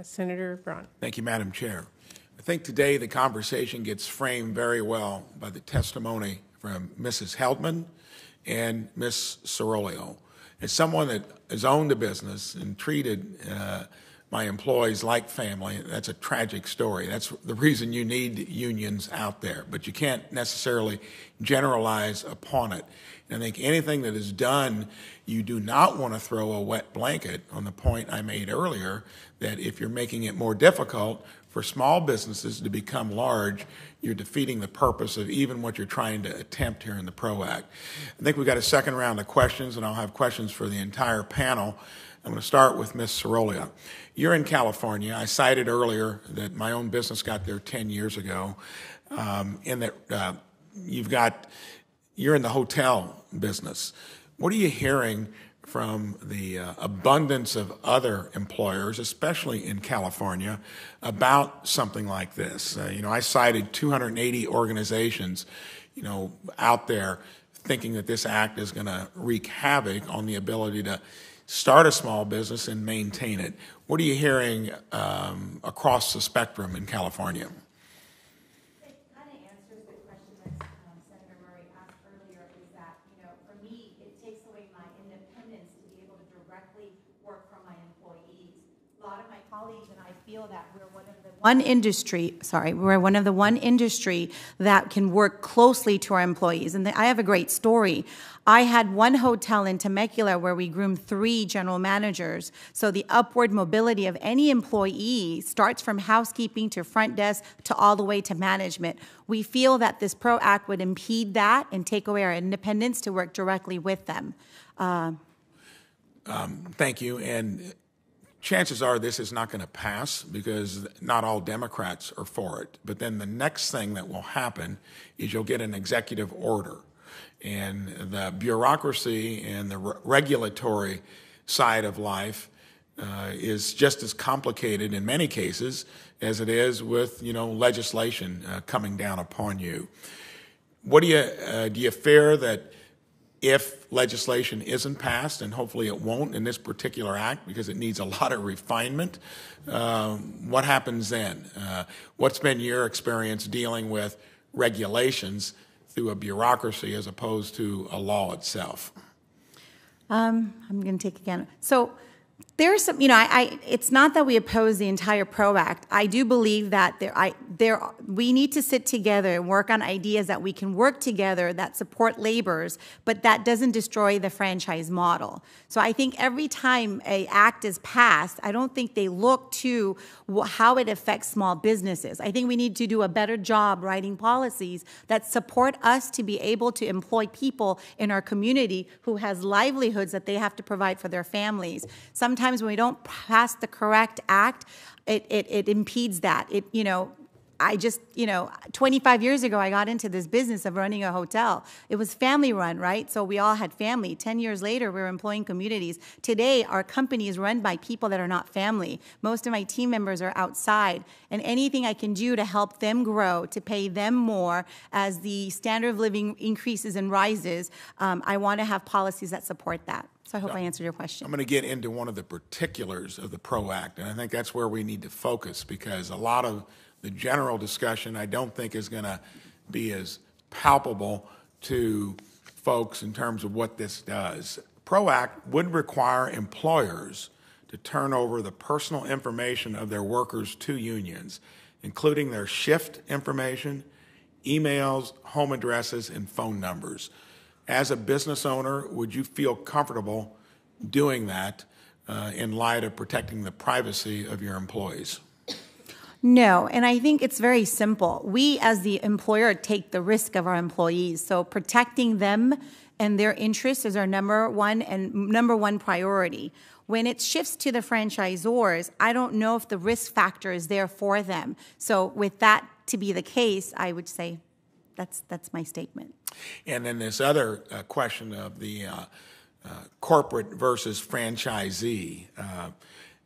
Senator Braun. Thank you, Madam Chair. I think today the conversation gets framed very well by the testimony from Mrs. Heldman and Ms. Cerullo. As someone that has owned a business and treated my employees like family, that's a tragic story. That's the reason you need unions out there, but you can't necessarily generalize upon it. And I think anything that is done, you do not want to throw a wet blanket on the point I made earlier that if you're making it more difficult for small businesses to become large, you're defeating the purpose of even what you're trying to attempt here in the PRO Act. I think we've got a second round of questions, and I'll have questions for the entire panel. I'm going to start with Ms. Cerullo. You're in California. I cited earlier that my own business got there 10 years ago, and that you're in the hotel business. What are you hearing from the abundance of other employers, especially in California, about something like this? I cited 280 organizations, out there thinking that this act is going to wreak havoc on the ability to start a small business and maintain it. What are you hearing across the spectrum in California? It kind of answers the question that Senator Murray asked earlier, is that, for me, it takes away my independence to be able to directly work for my employees. A lot of my colleagues and I feel that we're one of the one industry that can work closely to our employees. And I have a great story. I had one hotel in Temecula where we groomed 3 general managers. So the upward mobility of any employee starts from housekeeping to front desk to all the way to management. We feel that this PRO Act would impede that and take away our independence to work directly with them. Thank you. And chances are this is not going to pass because not all Democrats are for it. But then the next thing that will happen is you'll get an executive order. And the bureaucracy and the regulatory side of life is just as complicated in many cases as it is with, legislation coming down upon you. What do you fear that if legislation isn't passed, and hopefully it won't in this particular act because it needs a lot of refinement, what happens then? What's been your experience dealing with regulations through a bureaucracy as opposed to a law itself? I'm going to take again. So there's some, it's not that we oppose the entire PRO Act. I do believe that we need to sit together and work on ideas that we can work together that support laborers, but that doesn't destroy the franchise model. So I think every time an act is passed, I don't think they look to how it affects small businesses. I think we need to do a better job writing policies that support us to be able to employ people in our community who has livelihoods that they have to provide for their families. Sometimes when we don't pass the correct act, it impedes that. 25 years ago, I got into this business of running a hotel. It was family run, right? So we all had family. 10 years later, we were employing communities. Today, our company is run by people that are not family. Most of my team members are outside. And anything I can do to help them grow, to pay them more as the standard of living increases and rises, I want to have policies that support that. So I hope I answered your question. I'm going to get into one of the particulars of the PRO Act, and I think that's where we need to focus because a lot of the general discussion I don't think is going to be as palpable to folks in terms of what this does. PRO Act would require employers to turn over the personal information of their workers to unions, including their shift information, emails, home addresses, and phone numbers. As a business owner, would you feel comfortable doing that in light of protecting the privacy of your employees? No, and I think it's very simple. We, as the employer, take the risk of our employees. So protecting them and their interests is our number one priority. When it shifts to the franchisors, I don't know if the risk factor is there for them. So with that to be the case, I would say that's my statement. And then this other question of the corporate versus franchisee.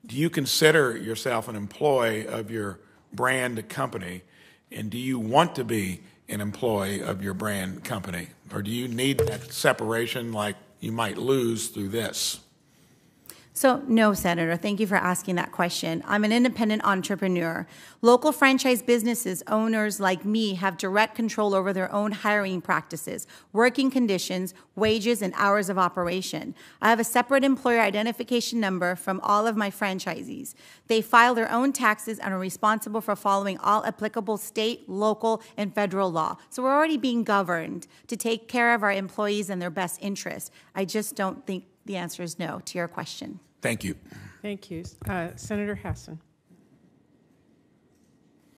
Do you consider yourself an employee of your brand company, and do you want to be an employee of your brand company? Or do you need that separation like you might lose through this? So, no, Senator, thank you for asking that question. I'm an independent entrepreneur. Local franchise businesses, owners like me, have direct control over their own hiring practices, working conditions, wages, and hours of operation. I have a separate employer identification number from all of my franchisees. They file their own taxes and are responsible for following all applicable state, local, and federal law. So we're already being governed to take care of our employees and their best interests. I just don't think the answer is no to your question. Thank you. Thank you. Senator Hassan.